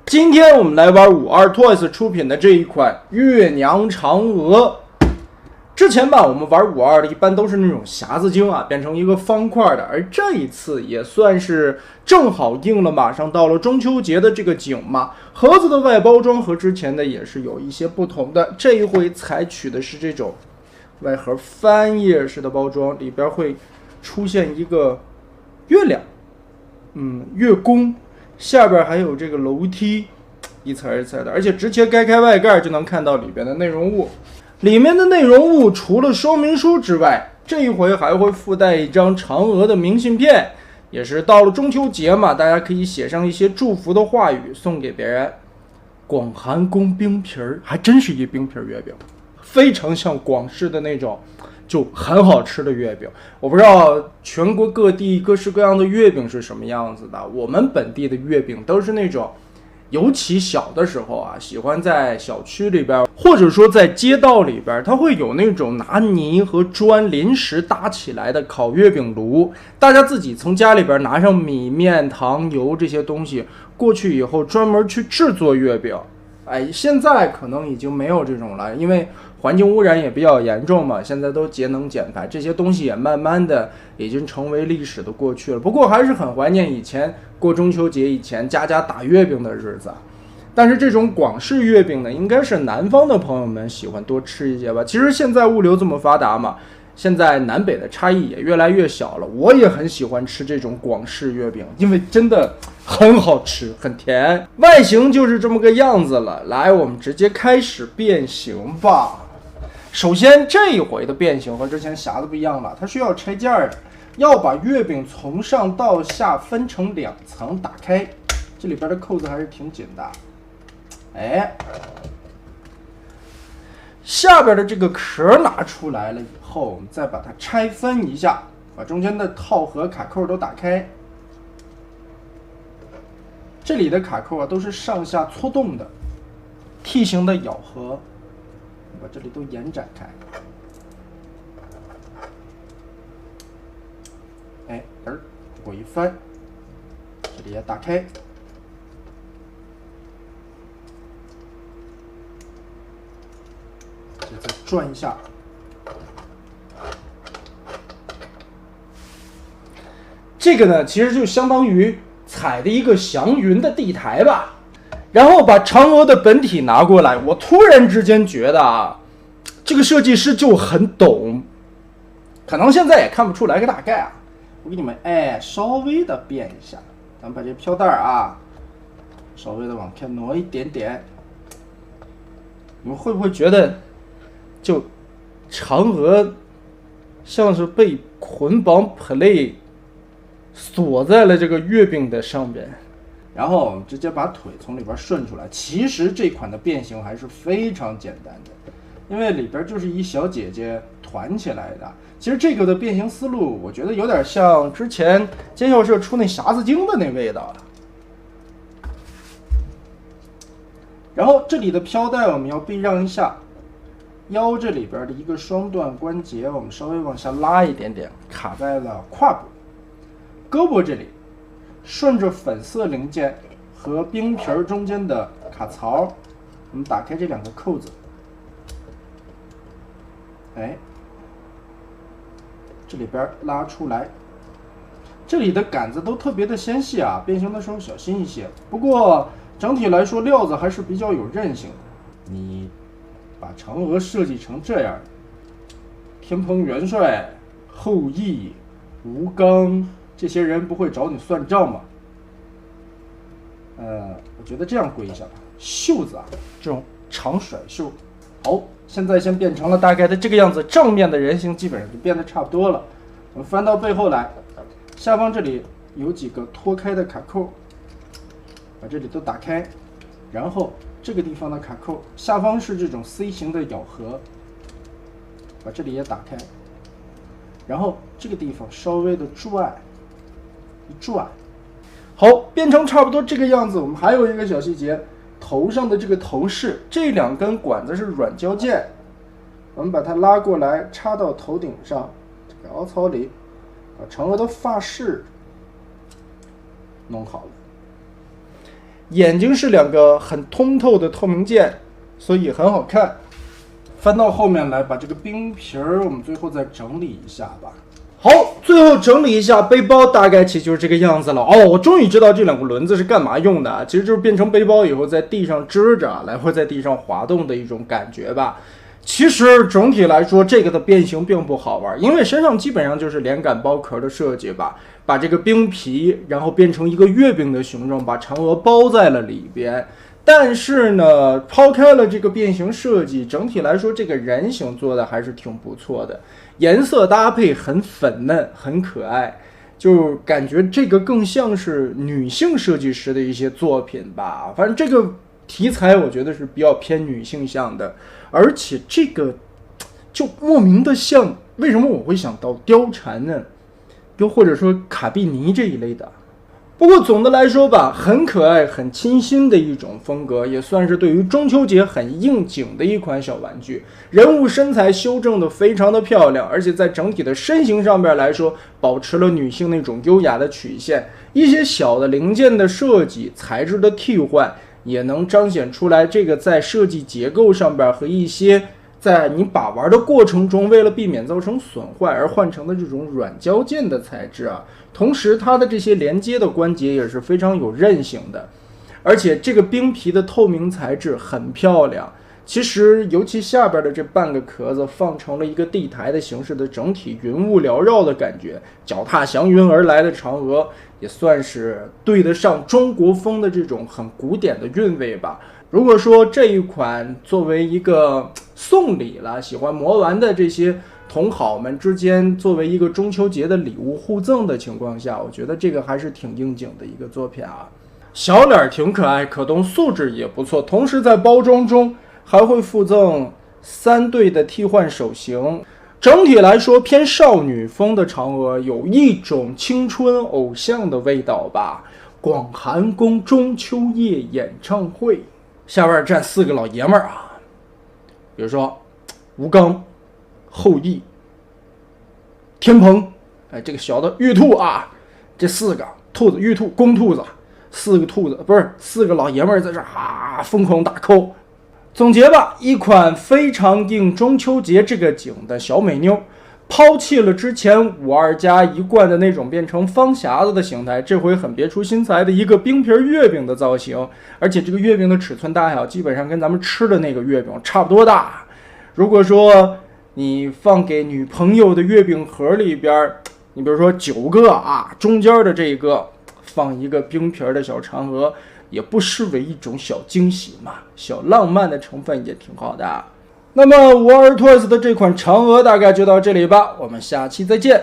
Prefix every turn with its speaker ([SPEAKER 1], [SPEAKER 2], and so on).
[SPEAKER 1] 今天我们来玩52 Toys 出品的这一款月娘嫦娥。之前吧，我们玩52的一般都是那种匣子精啊，变成一个方块的，而这一次也算是正好应了马上到了中秋节的这个景嘛。盒子的外包装和之前的也是有一些不同的，这一回采取的是这种外盒翻页式的包装，里边会出现一个月亮，月宫。下边还有这个楼梯，一层一层的，而且直接该开外盖就能看到里边的内容物。里面的内容物除了说明书之外，这一回还会附带一张嫦娥的明信片，也是到了中秋节嘛，大家可以写上一些祝福的话语送给别人。广寒宫冰皮儿，还真是一冰皮月饼，非常像广式的那种就很好吃的月饼。我不知道全国各地各式各样的月饼是什么样子的，我们本地的月饼都是那种，尤其小的时候啊，喜欢在小区里边或者说在街道里边，它会有那种拿泥和砖临时搭起来的烤月饼炉，大家自己从家里边拿上米面糖油这些东西过去以后专门去制作月饼。现在可能已经没有这种了，因为环境污染也比较严重嘛，现在都节能减排，这些东西也慢慢的已经成为历史的过去了。不过还是很怀念以前过中秋节以前家家打月饼的日子。但是这种广式月饼呢，应该是南方的朋友们喜欢多吃一些吧。其实现在物流这么发达嘛，现在南北的差异也越来越小了。我也很喜欢吃这种广式月饼，因为真的很好吃，很甜，外形就是这么个样子了。来，我们直接开始变形吧。首先这一回的变形和之前匣子不一样了，它需要拆件的，要把月饼从上到下分成2层打开，这里边的扣子还是挺紧的。下边的这个壳拿出来了以后，我们再把它拆分一下，把中间的套盒卡扣都打开。这里的卡扣啊都是上下搓动的 T 型的咬合，把这里都延展开。我一翻，这里也打开。再转一下，这个呢其实就相当于踩的一个祥云的地台吧。然后把嫦娥的本体拿过来，我突然之间觉得啊，这个设计师就很懂，可能现在也看不出来个大概啊。我给你们稍微的变一下，咱们把这飘带啊稍微的往前挪一点点，你们会不会觉得就嫦娥像是被捆绑 play 锁在了这个月饼的上边？然后我们直接把腿从里边顺出来。其实这款的变形还是非常简单的，因为里边就是一小姐姐团起来的。其实这个的变形思路我觉得有点像之前尖校社出那匣子精的那味道。然后这里的飘带我们要避让一下，腰这里边的一个双段关节我们稍微往下拉一点点，卡在了胯部。胳膊这里顺着粉色零件和冰皮中间的卡槽，我们打开这2个扣子，这里边拉出来。这里的杆子都特别的纤细啊，变形的时候小心一些。不过整体来说料子还是比较有韧性的。你把嫦娥设计成这样，天蓬元帅、后羿、吴刚这些人不会找你算账吗？我觉得这样归一下吧。袖子啊，这种长甩袖。好，现在先变成了大概的这个样子，正面的人形基本上就变得差不多了。我们翻到背后来，下方这里有几个脱开的卡扣，把这里都打开，然后这个地方的卡扣下方是这种 C 型的咬合，把这里也打开，然后这个地方稍微的转一转。好，变成差不多这个样子。我们还有一个小细节，头上的这个头饰，这2根管子是软胶件，我们把它拉过来插到头顶上，这个凹槽里，把嫦娥的发饰弄好了。眼睛是2个很通透的透明件，所以很好看。翻到后面来，把这个冰皮儿我们最后再整理一下吧。好，最后整理一下背包，大概其实就是这个样子了。我终于知道这2个轮子是干嘛用的，其实就是变成背包以后在地上支着，来回在地上滑动的一种感觉吧。其实整体来说，这个的变形并不好玩，因为身上基本上就是连杆包壳的设计吧，把这个冰皮然后变成一个月饼的形状，把嫦娥包在了里边。但是呢，抛开了这个变形设计，整体来说这个人形做的还是挺不错的，颜色搭配很粉嫩，很可爱，就感觉这个更像是女性设计师的一些作品吧。反正这个题材我觉得是比较偏女性向的，而且这个就莫名的像，为什么我会想到貂蝉呢？又或者说卡比尼这一类的。不过总的来说吧，很可爱很清新的一种风格，也算是对于中秋节很应景的一款小玩具。人物身材修正的非常的漂亮，而且在整体的身形上面来说，保持了女性那种优雅的曲线，一些小的零件的设计材质的替换也能彰显出来这个在设计结构上边和一些在你把玩的过程中为了避免造成损坏而换成的这种软胶件的材质啊。同时它的这些连接的关节也是非常有韧性的，而且这个冰皮的透明材质很漂亮。其实尤其下边的这半个壳子放成了一个地台的形式的整体云雾缭绕的感觉，脚踏祥云而来的嫦娥也算是对得上中国风的这种很古典的韵味吧。如果说这一款作为一个送礼了，喜欢魔玩的这些同好们之间作为一个中秋节的礼物互赠的情况下，我觉得这个还是挺应景的一个作品啊。小脸挺可爱，可动素质也不错，同时在包装中还会附赠3对的替换手型。整体来说偏少女风的嫦娥有一种青春偶像的味道吧。广寒宫中秋夜演唱会，下边站4个老爷们儿啊，比如说吴刚、后羿、天蓬，这个小的玉兔啊，这4个兔子、玉兔、公兔子，4个兔子不是4个老爷们儿在这疯狂打 call。总结吧，一款非常应中秋节这个景的小美妞，抛弃了之前52+一贯的那种变成方匣子的形态，这回很别出心裁的一个冰皮月饼的造型，而且这个月饼的尺寸大小基本上跟咱们吃的那个月饼差不多大。如果说你放给女朋友的月饼盒里边，你比如说9个啊，中间的这一个放一个冰皮的小嫦娥，也不失为一种小惊喜嘛，小浪漫的成分也挺好的。那么52 Toys 的这款嫦娥大概就到这里吧，我们下期再见。